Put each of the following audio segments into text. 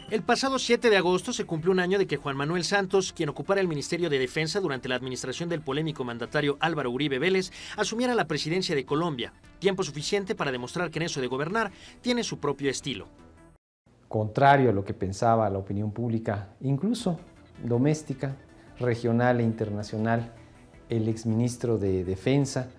El pasado 7 de agosto se cumplió un año de que Juan Manuel Santos, quien ocupara el Ministerio de Defensa durante la administración del polémico mandatario Álvaro Uribe Vélez, asumiera la presidencia de Colombia, tiempo suficiente para demostrar que en eso de gobernar tiene su propio estilo. Contrario a lo que pensaba la opinión pública, incluso doméstica, regional e internacional, el exministro de Defensa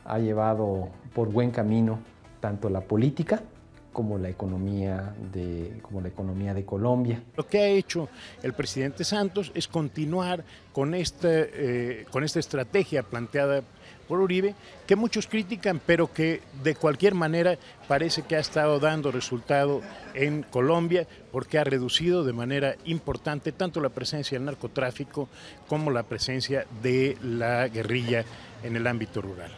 ha llevado por buen camino tanto la política como la economía de Colombia. Lo que ha hecho el presidente Santos es continuar con esta estrategia planteada por Uribe, que muchos critican, pero que de cualquier manera parece que ha estado dando resultado en Colombia, porque ha reducido de manera importante tanto la presencia del narcotráfico como la presencia de la guerrilla en el ámbito rural.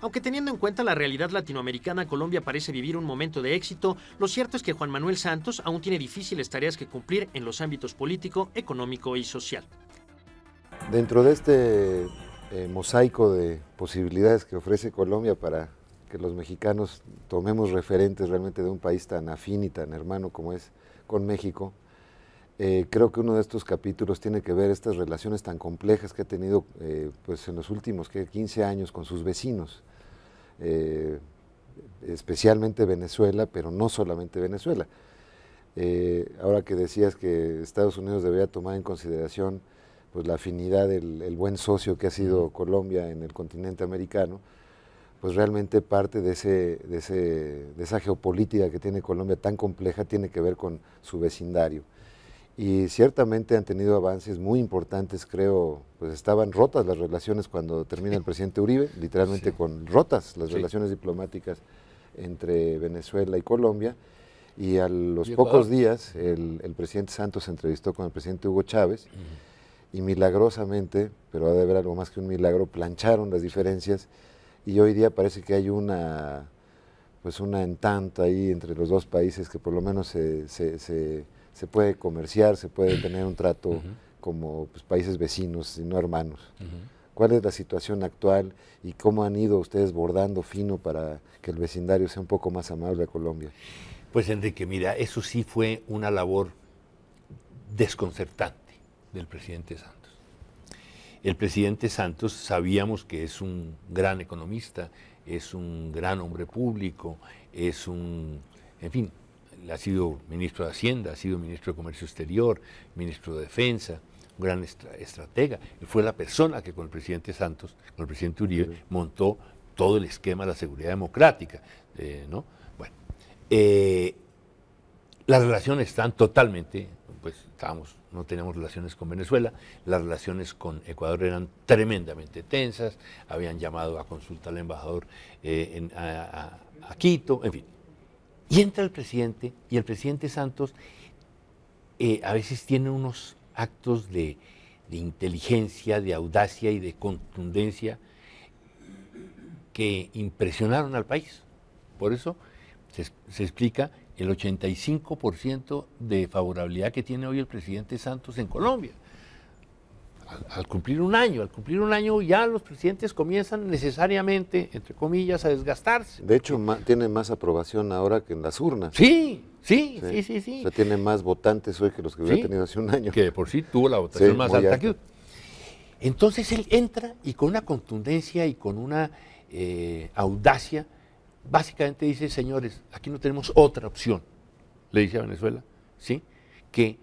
Aunque teniendo en cuenta la realidad latinoamericana, Colombia parece vivir un momento de éxito, lo cierto es que Juan Manuel Santos aún tiene difíciles tareas que cumplir en los ámbitos político, económico y social. Dentro de este mosaico de posibilidades que ofrece Colombia para que los mexicanos tomemos referentes realmente de un país tan afín y tan hermano como es con México, creo que uno de estos capítulos tiene que ver estas relaciones tan complejas que ha tenido pues en los últimos 15 años con sus vecinos. Especialmente Venezuela, pero no solamente Venezuela. Ahora que decías que Estados Unidos debería tomar en consideración pues, la afinidad, el buen socio que ha sido Colombia en el continente americano, pues realmente parte de esa geopolítica que tiene Colombia tan compleja tiene que ver con su vecindario. Y ciertamente han tenido avances muy importantes, creo, pues estaban rotas las relaciones cuando termina el presidente Uribe, literalmente con rotas las relaciones diplomáticas entre Venezuela y Colombia, y a los pocos días el presidente Santos se entrevistó con el presidente Hugo Chávez, y milagrosamente, pero ha de haber algo más que un milagro, plancharon las diferencias, y hoy día parece que hay una entente ahí entre los dos países que por lo menos se puede comerciar, se puede tener un trato como pues, países vecinos y no hermanos. ¿Cuál es la situación actual y cómo han ido ustedes bordando fino para que el vecindario sea un poco más amable a Colombia? Pues Enrique, mira, eso sí fue una labor desconcertante del presidente Santos. El presidente Santos sabíamos que es un gran economista, es un gran hombre público, en fin, ha sido ministro de Hacienda, ha sido ministro de Comercio Exterior, ministro de Defensa, un gran estratega. Él fue la persona que con el presidente Santos, con el presidente Uribe, montó todo el esquema de la seguridad democrática, ¿no? Bueno, las relaciones están totalmente, pues no teníamos relaciones con Venezuela, las relaciones con Ecuador eran tremendamente tensas, habían llamado a consulta al embajador a Quito, en fin. Y entra el presidente, y el presidente Santos a veces tiene unos actos de inteligencia, de audacia y de contundencia que impresionaron al país. Por eso se explica el 85% de favorabilidad que tiene hoy el presidente Santos en Colombia. Al cumplir un año ya los presidentes comienzan necesariamente, entre comillas, a desgastarse. De hecho, tiene más aprobación ahora que en las urnas. Sí. O sea, tiene más votantes hoy que los que hubiera tenido hace un año. Que de por sí tuvo la votación más alta que... Entonces él entra y con una contundencia y con una audacia, básicamente dice, señores, aquí no tenemos otra opción, le dice a Venezuela, ¿sí? que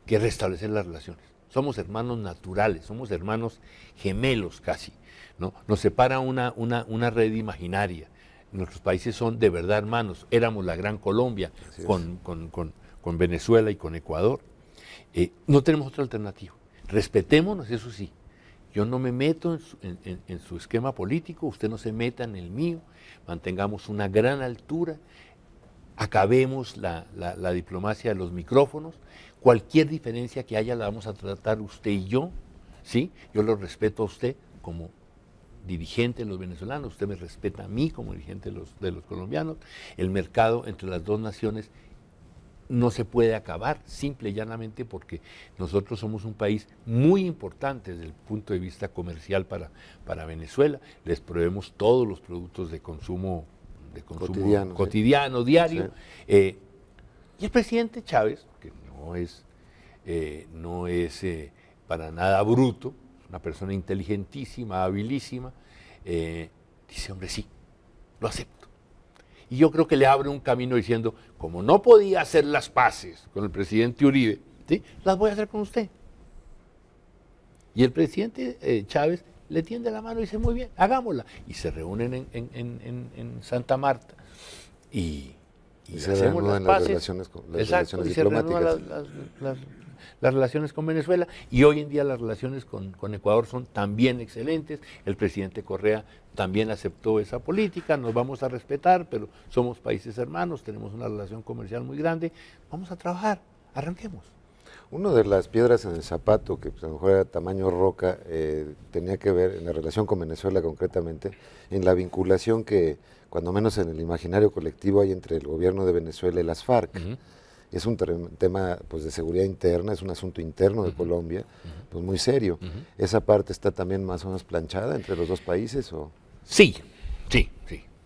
restablecer las relaciones. Somos hermanos naturales, somos hermanos gemelos casi, ¿no? Nos separa una red imaginaria. Nuestros países son de verdad hermanos. Éramos la Gran Colombia con Venezuela y con Ecuador. No tenemos otra alternativa. Respetémonos, eso sí. Yo no me meto en su esquema político, usted no se meta en el mío. Mantengamos una gran altura. Acabemos la diplomacia de los micrófonos. Cualquier diferencia que haya la vamos a tratar usted y yo, ¿sí? Yo lo respeto a usted como dirigente de los venezolanos, usted me respeta a mí como dirigente de los colombianos. El mercado entre las dos naciones no se puede acabar, simple y llanamente porque nosotros somos un país muy importante desde el punto de vista comercial para Venezuela. Les proveemos todos los productos de consumo cotidiano, diario. Y el presidente Chávez, que no es para nada bruto, una persona inteligentísima, habilísima, dice, hombre, sí, lo acepto. Y yo creo que le abre un camino diciendo, como no podía hacer las paces con el presidente Uribe, ¿sí?, las voy a hacer con usted. Y el presidente Chávez le tiende la mano y dice, muy bien, hagámosla. Y se reúnen en Santa Marta y se hacemos reanudan las paces. relaciones, las Exacto, relaciones y se reanudan diplomáticas. las relaciones con Venezuela, y hoy en día las relaciones con Ecuador son también excelentes. El presidente Correa también aceptó esa política, nos vamos a respetar, pero somos países hermanos, tenemos una relación comercial muy grande, vamos a trabajar, arranquemos. Una de las piedras en el zapato, que pues, a lo mejor era tamaño roca, tenía que ver en la relación con Venezuela concretamente, en la vinculación que, cuando menos en el imaginario colectivo, hay entre el gobierno de Venezuela y las FARC. Es un tema pues, de seguridad interna, es un asunto interno de Colombia, pues muy serio. ¿Esa parte está también más o menos planchada entre los dos países? ¿O? Sí.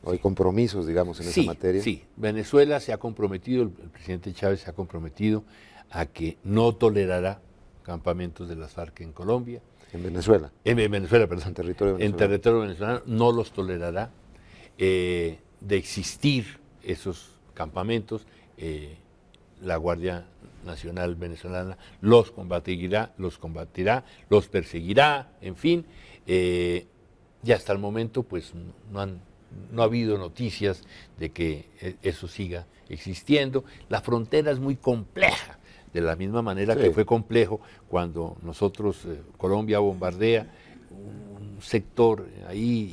¿O hay compromisos, digamos, en esa materia? Sí, Venezuela se ha comprometido, el presidente Chávez se ha comprometido a que no tolerará campamentos de las FARC en Colombia. ¿En Venezuela? En Venezuela, perdón. En territorio venezolano. En territorio venezolano no los tolerará. De existir esos campamentos, la Guardia Nacional venezolana los combatirá, los perseguirá, en fin. Y hasta el momento pues no ha habido noticias de que eso siga existiendo. La frontera es muy compleja, de la misma manera que fue complejo cuando nosotros, Colombia bombardea un sector ahí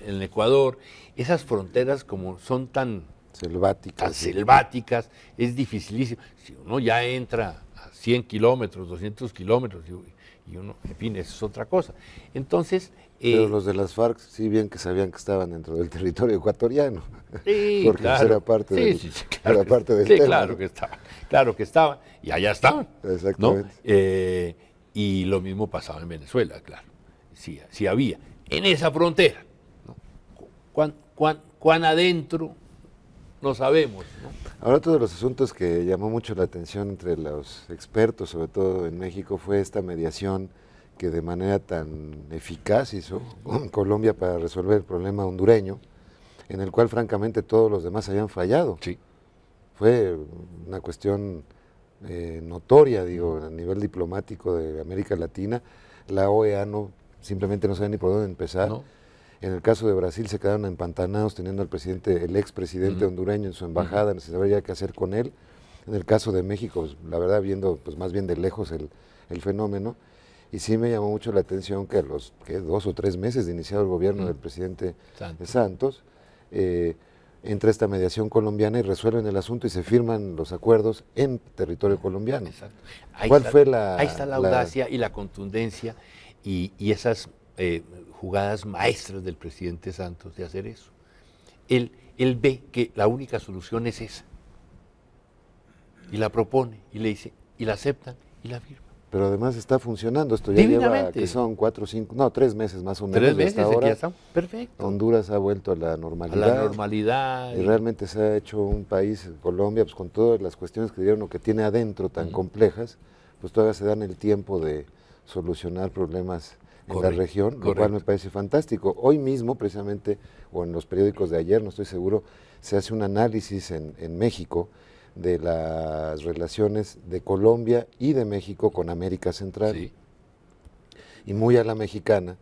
en Ecuador. Esas fronteras, como son tan selváticas, es dificilísimo. Si uno ya entra a 100 kilómetros, 200 kilómetros, y uno, en fin, eso es otra cosa. Entonces... Pero los de las FARC sí bien que sabían que estaban dentro del territorio ecuatoriano, sí, porque claro, era parte del, claro, era parte del tema. Claro que estaban, y allá estaban. Exactamente. ¿No? Y lo mismo pasaba en Venezuela, claro, sí había. En esa frontera, ¿no? ¿Cuán adentro? No sabemos, ¿no? Ahora, otro de los asuntos que llamó mucho la atención entre los expertos, sobre todo en México, fue esta mediación que de manera tan eficaz hizo Colombia para resolver el problema hondureño, en el cual francamente todos los demás habían fallado. Sí. Fue una cuestión notoria, digo, a nivel diplomático de América Latina. La OEA simplemente no sabe ni por dónde empezar. No. En el caso de Brasil se quedaron empantanados teniendo al presidente, el expresidente hondureño en su embajada, no se sabía qué hacer con él. En el caso de México, pues, la verdad, viendo pues más bien de lejos el fenómeno, y sí me llamó mucho la atención que a los 2 o 3 meses de iniciado el gobierno del presidente Santos, entra esta mediación colombiana y resuelven el asunto y se firman los acuerdos en territorio colombiano. Exacto. Ahí está la audacia y la contundencia y esas jugadas maestras del presidente Santos de hacer eso. Él ve que la única solución es esa y la propone y le dice, y la aceptan y la firman. Pero además está funcionando, esto ya lleva, que son 4 o 5, no, 3 meses más o menos. 3 meses, hasta ahora, ya está perfecto. Honduras ha vuelto a la normalidad. Y realmente se ha hecho un país, Colombia, pues con todas las cuestiones que dieron o que tiene adentro tan complejas, pues todavía se dan el tiempo de solucionar problemas en la región, lo cual me parece fantástico. Hoy mismo, precisamente, o en los periódicos de ayer, no estoy seguro, se hace un análisis en México de las relaciones de Colombia y de México con América Central. Sí. Y muy a la mexicana,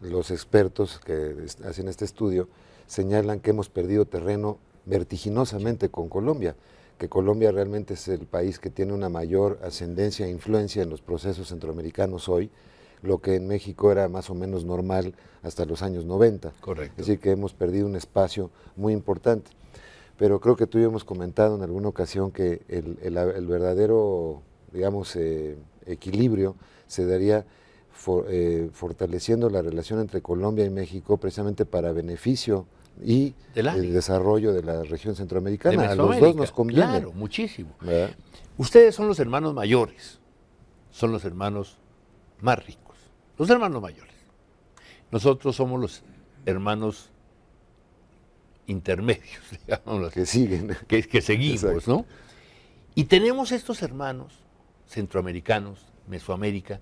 los expertos que hacen este estudio señalan que hemos perdido terreno vertiginosamente con Colombia, que Colombia realmente es el país que tiene una mayor ascendencia e influencia en los procesos centroamericanos hoy, lo que en México era más o menos normal hasta los años 90. Correcto. Es decir, que hemos perdido un espacio muy importante. Pero creo que tú y yo hemos comentado en alguna ocasión que el verdadero, digamos, equilibrio se daría fortaleciendo la relación entre Colombia y México precisamente para beneficio y el desarrollo de la región centroamericana. A los dos nos conviene. Claro, muchísimo. ¿Verdad? Ustedes son los hermanos mayores, son los hermanos más ricos, los hermanos mayores. Nosotros somos los hermanos intermedios, digamos, Que siguen. que seguimos, Exacto. ¿no? Y tenemos estos hermanos centroamericanos, Mesoamérica,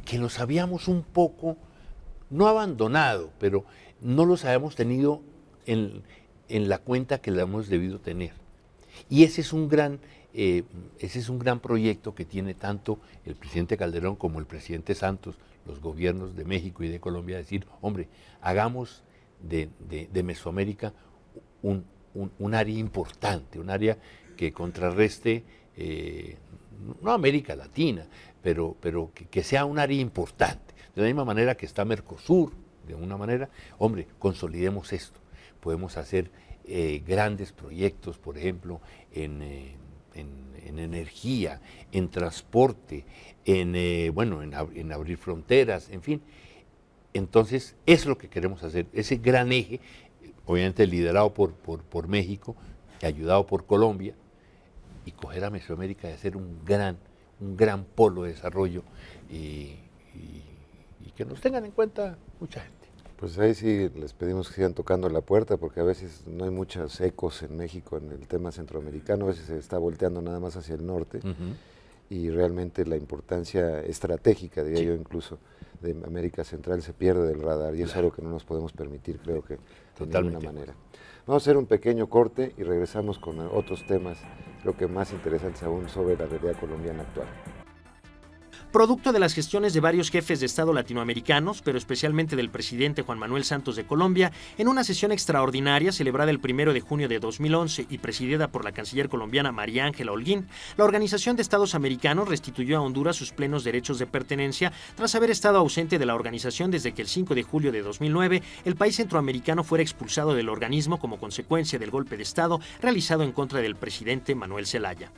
que los habíamos un poco, no abandonado, pero no los habíamos tenido en la cuenta que la hemos debido tener. Y ese es un gran proyecto que tiene tanto el presidente Calderón como el presidente Santos, los gobiernos de México y de Colombia, decir, hombre, hagamos de Mesoamérica un área importante, un área que contrarreste, no América Latina, pero que sea un área importante. De la misma manera que está Mercosur, de una manera, hombre, consolidemos esto. Podemos hacer grandes proyectos, por ejemplo, en energía, en transporte, en abrir fronteras, en fin. Entonces, eso es lo que queremos hacer, ese gran eje, obviamente liderado por México, y ayudado por Colombia, y coger a Mesoamérica y hacer un gran polo de desarrollo y que nos tengan en cuenta mucha gente. Pues ahí sí les pedimos que sigan tocando la puerta, porque a veces no hay muchos ecos en México en el tema centroamericano, a veces se está volteando nada más hacia el norte, y realmente la importancia estratégica, diría yo incluso, de América Central se pierde del radar, y es algo que no nos podemos permitir, creo que de ninguna manera. Vamos a hacer un pequeño corte y regresamos con otros temas, creo que más interesantes aún, sobre la realidad colombiana actual. Producto de las gestiones de varios jefes de Estado latinoamericanos, pero especialmente del presidente Juan Manuel Santos de Colombia, en una sesión extraordinaria celebrada el 1 de junio de 2011 y presidida por la canciller colombiana María Ángela Holguín, la Organización de Estados Americanos restituyó a Honduras sus plenos derechos de pertenencia tras haber estado ausente de la organización desde que el 5 de julio de 2009 el país centroamericano fuera expulsado del organismo como consecuencia del golpe de Estado realizado en contra del presidente Manuel Zelaya.